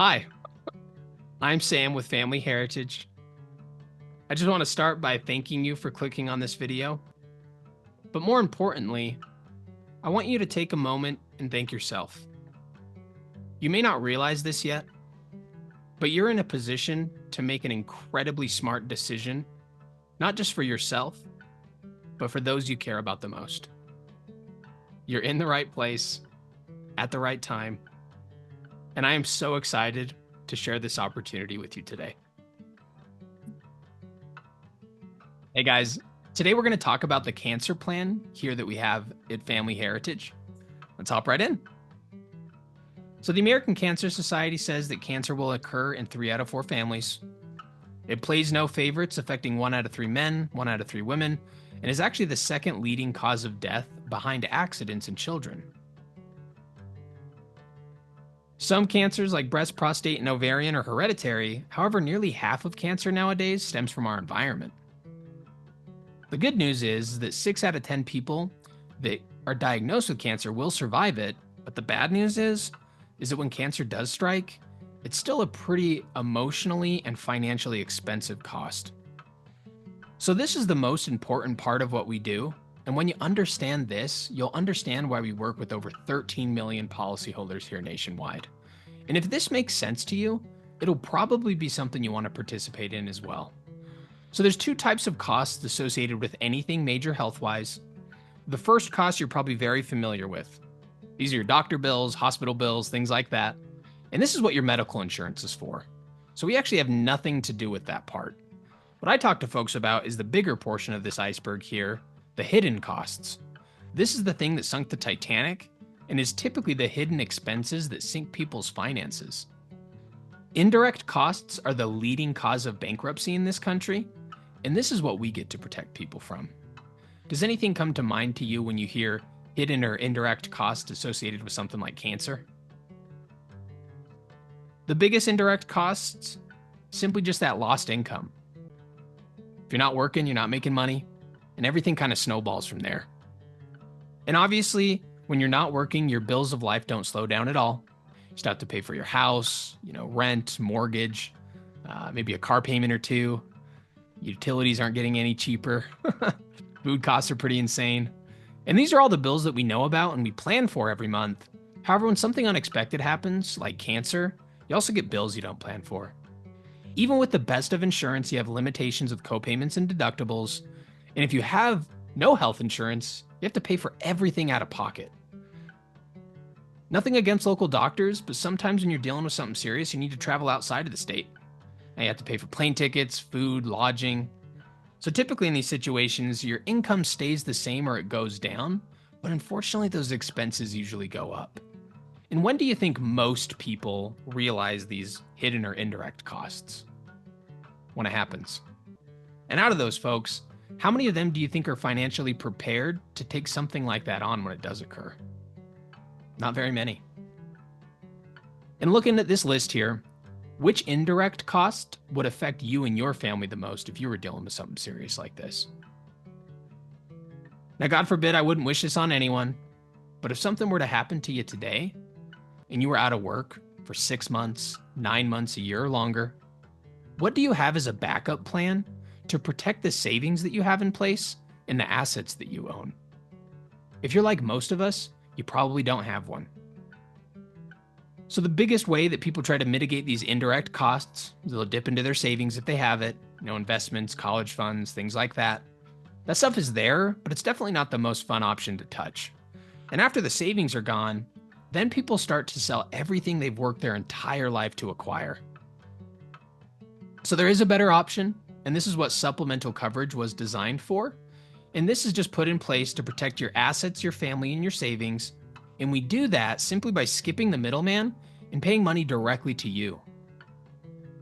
Hi, I'm Sam with Family Heritage. I just want to start by thanking you for clicking on this video. But more importantly, I want you to take a moment and thank yourself. You may not realize this yet, but you're in a position to make an incredibly smart decision, not just for yourself, but for those you care about the most. You're in the right place at the right time, and I am so excited to share this opportunity with you today. Hey guys, today we're going to talk about the cancer plan here that we have at Family Heritage. Let's hop right in. So the American Cancer Society says that cancer will occur in 3 out of 4 families. It plays no favorites, affecting 1 out of 3 men, 1 out of 3 women, and is actually the second leading cause of death behind accidents in children. Some cancers like breast, prostate, and ovarian are hereditary. However, nearly half of cancer nowadays stems from our environment. The good news is that 6 out of 10 people that are diagnosed with cancer will survive it, but the bad news is that when cancer does strike, it's still a pretty emotionally and financially expensive cost. So this is the most important part of what we do, and when you understand this, you'll understand why we work with over 13 million policyholders here nationwide. And if this makes sense to you, it'll probably be something you want to participate in as well. So there's 2 types of costs associated with anything major health-wise. The first cost you're probably very familiar with. These are your doctor bills, hospital bills, things like that. And this is what your medical insurance is for. So we actually have nothing to do with that part. What I talk to folks about is the bigger portion of this iceberg here, the hidden costs. This is the thing that sunk the Titanic and is typically the hidden expenses that sink people's finances. Indirect costs are the leading cause of bankruptcy in this country, and this is what we get to protect people from. Does anything come to mind to you when you hear hidden or indirect costs associated with something like cancer? The biggest indirect costs, simply just that lost income. If you're not working, you're not making money, and everything kind of snowballs from there. And obviously, when you're not working, your bills of life don't slow down at all. You still have to pay for your house, rent, mortgage, maybe a car payment or 2. Utilities aren't getting any cheaper. Food costs are pretty insane. And these are all the bills that we know about and we plan for every month. However, when something unexpected happens, like cancer, you also get bills you don't plan for. Even with the best of insurance, you have limitations with copayments and deductibles. And if you have no health insurance, you have to pay for everything out of pocket. Nothing against local doctors, but sometimes when you're dealing with something serious, you need to travel outside of the state. And you have to pay for plane tickets, food, lodging. So typically in these situations, your income stays the same or it goes down, but unfortunately those expenses usually go up. And when do you think most people realize these hidden or indirect costs? When it happens. And out of those folks, how many of them do you think are financially prepared to take something like that on when it does occur? Not very many. And looking at this list here, which indirect cost would affect you and your family the most if you were dealing with something serious like this? Now, God forbid I wouldn't wish this on anyone, but if something were to happen to you today and you were out of work for 6 months, 9 months, a year or longer, what do you have as a backup plan to protect the savings that you have in place and the assets that you own? If you're like most of us, you probably don't have one. So the biggest way that people try to mitigate these indirect costs is they'll dip into their savings if they have it, investments, college funds, things like that. That stuff is there, but it's definitely not the most fun option to touch. And after the savings are gone, then people start to sell everything they've worked their entire life to acquire. So there is a better option, and this is what supplemental coverage was designed for. And this is just put in place to protect your assets, your family, and your savings. And we do that simply by skipping the middleman and paying money directly to you.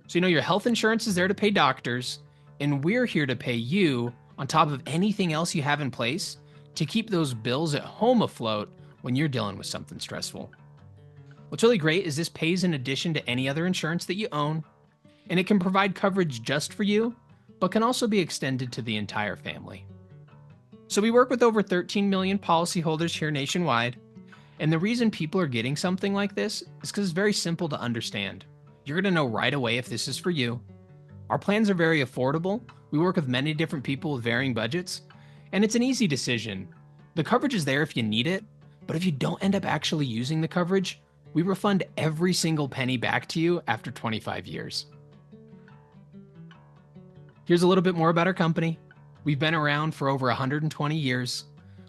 So your health insurance is there to pay doctors, and we're here to pay you on top of anything else you have in place to keep those bills at home afloat when you're dealing with something stressful. What's really great is this pays in addition to any other insurance that you own, and it can provide coverage just for you, but can also be extended to the entire family. So we work with over 13 million policyholders here nationwide. And the reason people are getting something like this is because it's very simple to understand. You're going to know right away if this is for you. Our plans are very affordable. We work with many different people with varying budgets, and it's an easy decision. The coverage is there if you need it, but if you don't end up actually using the coverage, we refund every single penny back to you after 25 years. Here's a little bit more about our company. We've been around for over 120 years.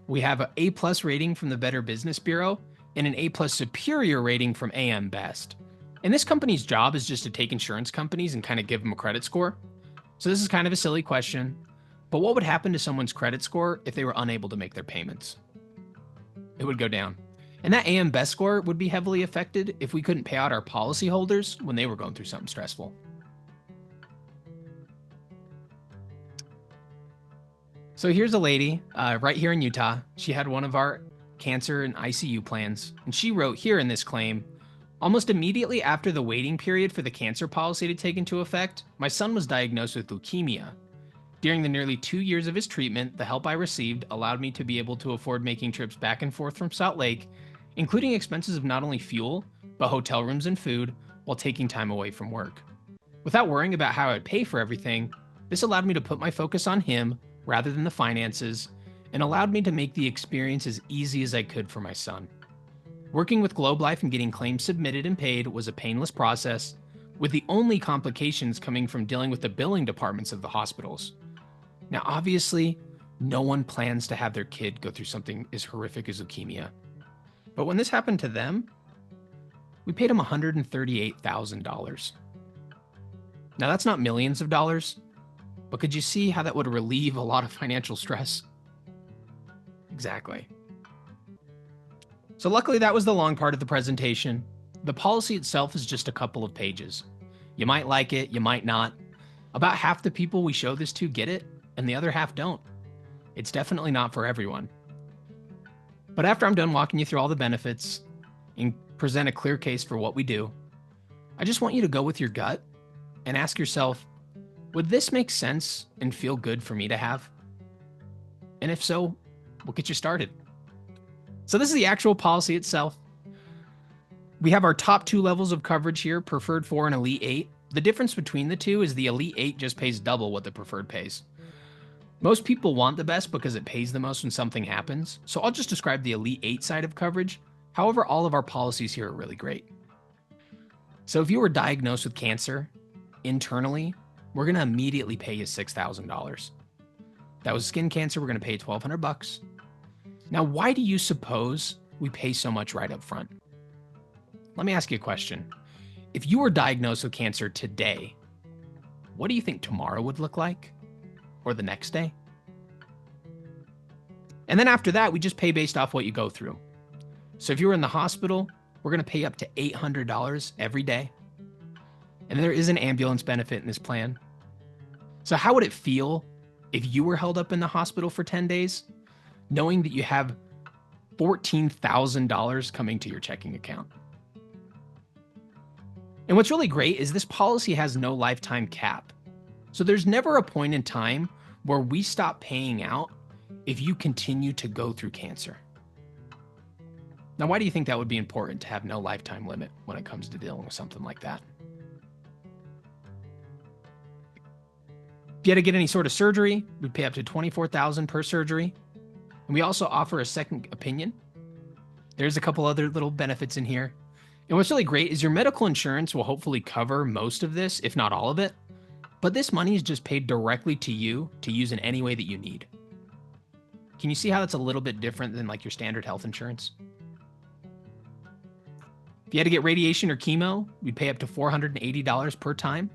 We have an A+ rating from the Better Business Bureau and an A+ superior rating from AM Best. And this company's job is just to take insurance companies and kind of give them a credit score. So this is kind of a silly question, but what would happen to someone's credit score if they were unable to make their payments? It would go down. And that AM Best score would be heavily affected if we couldn't pay out our policyholders when they were going through something stressful. So here's a lady right here in Utah. She had one of our cancer and ICU plans, and she wrote here in this claim, almost immediately after the waiting period for the cancer policy to take into effect, my son was diagnosed with leukemia. During the nearly 2 years of his treatment, the help I received allowed me to be able to afford making trips back and forth from Salt Lake, including expenses of not only fuel, but hotel rooms and food, while taking time away from work. Without worrying about how I'd pay for everything, this allowed me to put my focus on him rather than the finances, and allowed me to make the experience as easy as I could for my son. Working with Globe Life and getting claims submitted and paid was a painless process, with the only complications coming from dealing with the billing departments of the hospitals. Now, obviously, no one plans to have their kid go through something as horrific as leukemia. But when this happened to them, we paid them $138,000. Now, that's not millions of dollars, but could you see how that would relieve a lot of financial stress? Exactly. So luckily, that was the long part of the presentation. The policy itself is just a couple of pages. You might like it, you might not. About half the people we show this to get it, and the other half don't. It's definitely not for everyone. But after I'm done walking you through all the benefits and present a clear case for what we do, I just want you to go with your gut and ask yourself, would this make sense and feel good for me to have? And if so, we'll get you started. So this is the actual policy itself. We have our top 2 levels of coverage here, Preferred 4 and Elite 8. The difference between the two is the Elite 8 just pays double what the Preferred pays. Most people want the best because it pays the most when something happens, so I'll just describe the Elite 8 side of coverage. However, all of our policies here are really great. So if you were diagnosed with cancer internally, we're going to immediately pay you $6,000. That was skin cancer, we're going to pay you $1,200. Now, why do you suppose we pay so much right up front? Let me ask you a question. If you were diagnosed with cancer today, what do you think tomorrow would look like? Or the next day? And then after that, we just pay based off what you go through. So if you were in the hospital, we're going to pay up to $800 every day. And there is an ambulance benefit in this plan. So how would it feel if you were held up in the hospital for 10 days, knowing that you have $14,000 coming to your checking account? And what's really great is this policy has no lifetime cap. So there's never a point in time where we stop paying out if you continue to go through cancer. Now, why do you think that would be important to have no lifetime limit when it comes to dealing with something like that? If you had to get any sort of surgery, we'd pay up to $24,000 per surgery. And we also offer a second opinion. There's a couple other little benefits in here. And what's really great is your medical insurance will hopefully cover most of this, if not all of it. But this money is just paid directly to you to use in any way that you need. Can you see how that's a little bit different than like your standard health insurance? If you had to get radiation or chemo, we'd pay up to $480 per time.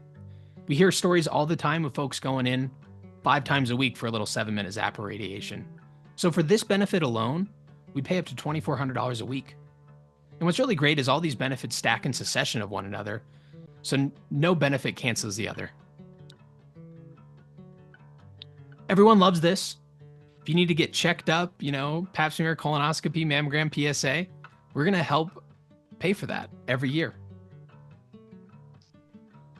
We hear stories all the time of folks going in 5 times a week for a little 7-minute zap of radiation. So for this benefit alone, we pay up to $2,400 a week. And what's really great is all these benefits stack in succession of one another, so no benefit cancels the other. Everyone loves this. If you need to get checked up, pap smear, colonoscopy, mammogram, PSA, we're going to help pay for that every year.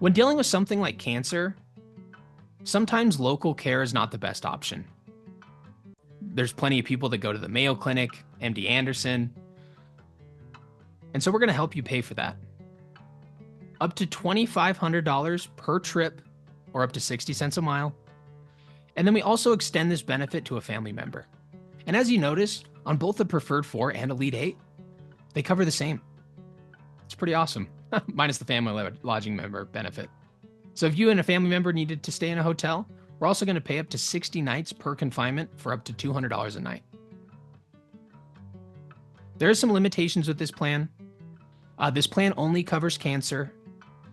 When dealing with something like cancer, sometimes local care is not the best option. There's plenty of people that go to the Mayo Clinic, MD Anderson, and so we're going to help you pay for that. up to $2,500 per trip, or up to 60 cents a mile. And then we also extend this benefit to a family member. And as you notice, on both the Preferred 4 and Elite 8, they cover the same. It's pretty awesome, minus the family lodging member benefit. So if you and a family member needed to stay in a hotel, we're also going to pay up to 60 nights per confinement for up to $200 a night. There are some limitations with this plan. This plan only covers cancer.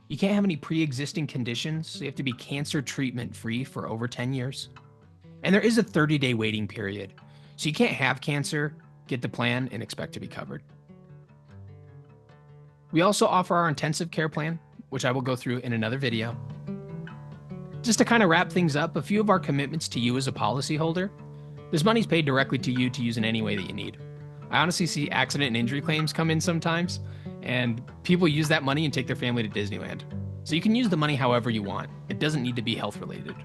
You can't have any pre-existing conditions, so you have to be cancer treatment free for over 10 years. And there is a 30-day waiting period, so you can't have cancer, get the plan, and expect to be covered. We also offer our intensive care plan, which I will go through in another video. Just to kind of wrap things up, a few of our commitments to you as a policyholder. This money's paid directly to you to use in any way that you need. I honestly see accident and injury claims come in sometimes, and people use that money and take their family to Disneyland. So you can use the money however you want. It doesn't need to be health related.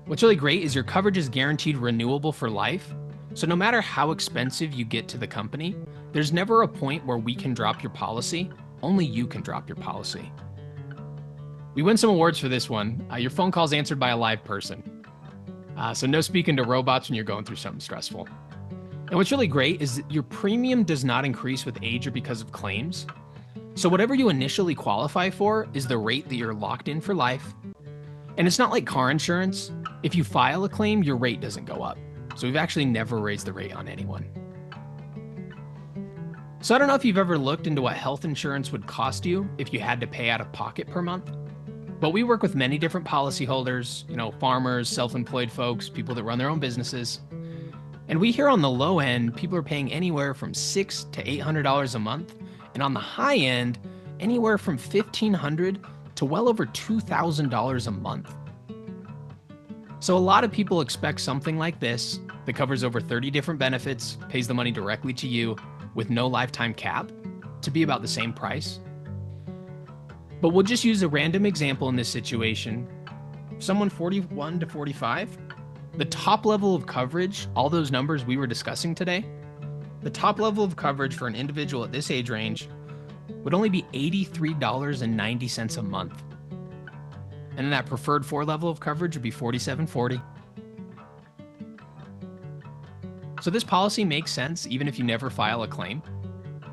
What's really great is your coverage is guaranteed renewable for life. So no matter how expensive you get to the company, there's never a point where we can drop your policy. Only you can drop your policy. We win some awards for this one. Your phone call's answered by a live person. So no speaking to robots when you're going through something stressful. And what's really great is that your premium does not increase with age or because of claims. So whatever you initially qualify for is the rate that you're locked in for life. And it's not like car insurance. If you file a claim, your rate doesn't go up. So we've actually never raised the rate on anyone. So I don't know if you've ever looked into what health insurance would cost you if you had to pay out of pocket per month. But we work with many different policyholders, farmers, self-employed folks, people that run their own businesses. And we hear on the low end, people are paying anywhere from $600 to $800 a month. And on the high end, anywhere from $1,500 to well over $2,000 a month. So a lot of people expect something like this that covers over 30 different benefits, pays the money directly to you with no lifetime cap to be about the same price. But we'll just use a random example in this situation. Someone 41 to 45, the top level of coverage, all those numbers we were discussing today, the top level of coverage for an individual at this age range would only be $83.90 a month. And then that Preferred 4 level of coverage would be $47.40. So this policy makes sense even if you never file a claim.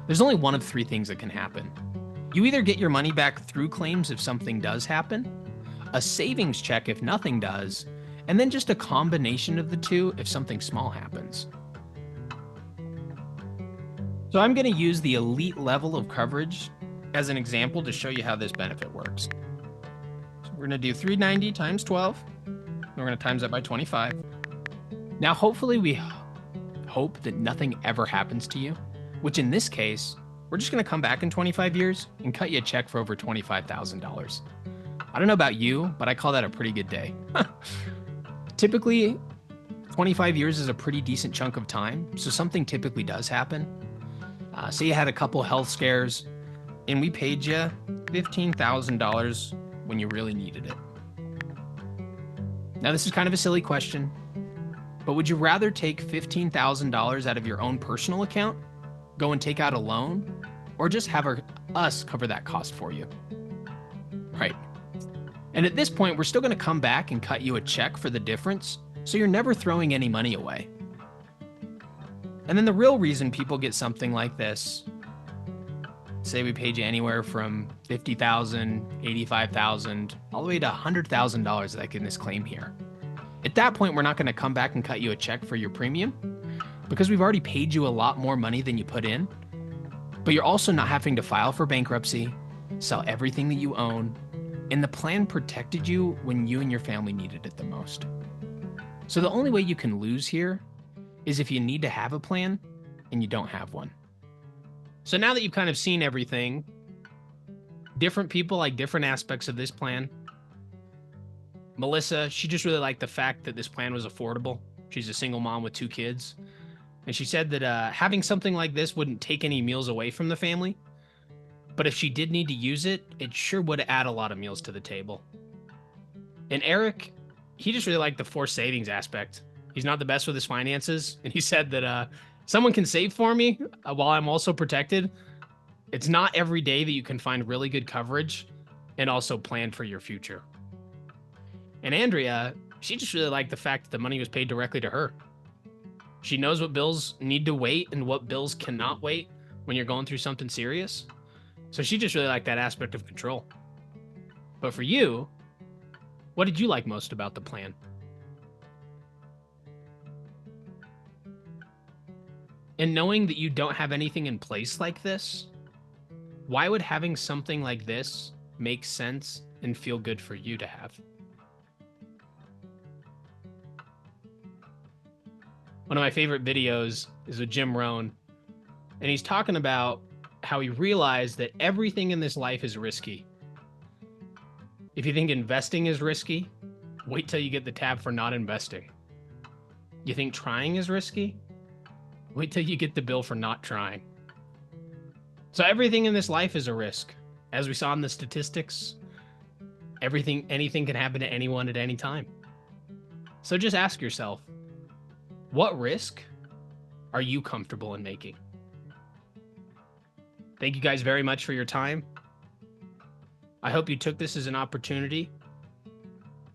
There's only one of three things that can happen. You either get your money back through claims if something does happen, a savings check if nothing does, and then just a combination of the two if something small happens. So I'm going to use the elite level of coverage as an example to show you how this benefit works. So we're going to do 390 times 12. We're going to times that by 25. Now, hopefully we hope that nothing ever happens to you, which in this case, we're just going to come back in 25 years and cut you a check for over $25,000. I don't know about you, but I call that a pretty good day. Typically, 25 years is a pretty decent chunk of time, so something typically does happen. Say you had a couple health scares, and we paid you $15,000 when you really needed it. Now, this is kind of a silly question, but would you rather take $15,000 out of your own personal account, go and take out a loan, or just have us cover that cost for you? Right. And at this point, we're still going to come back and cut you a check for the difference, so you're never throwing any money away. And then the real reason people get something like this, say we paid you anywhere from $50,000, $85,000, all the way to $100,000 that in this claim here. At that point, we're not going to come back and cut you a check for your premium because we've already paid you a lot more money than you put in, but you're also not having to file for bankruptcy, sell everything that you own, and the plan protected you when you and your family needed it the most. So the only way you can lose here is if you need to have a plan and you don't have one. So now that you've kind of seen everything, different people like different aspects of this plan. Melissa, she just really liked the fact that this plan was affordable. She's a single mom with 2 kids. And she said that having something like this wouldn't take any meals away from the family. But if she did need to use it, it sure would add a lot of meals to the table. And Eric, he just really liked the forced savings aspect. He's not the best with his finances. And he said that someone can save for me while I'm also protected. It's not every day that you can find really good coverage and also plan for your future. And Andrea, she just really liked the fact that the money was paid directly to her. She knows what bills need to wait and what bills cannot wait when you're going through something serious. So she just really liked that aspect of control. But for you, what did you like most about the plan? And knowing that you don't have anything in place like this, why would having something like this make sense and feel good for you to have? One of my favorite videos is with Jim Rohn, and he's talking about how he realized that everything in this life is risky. If you think investing is risky, wait till you get the tab for not investing. You think trying is risky? Wait till you get the bill for not trying. So everything in this life is a risk. As we saw in the statistics, anything can happen to anyone at any time. So just ask yourself, what risk are you comfortable in making? Thank you guys very much for your time. I hope you took this as an opportunity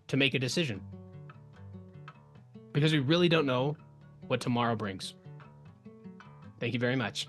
to make a decision, because we really don't know what tomorrow brings. Thank you very much.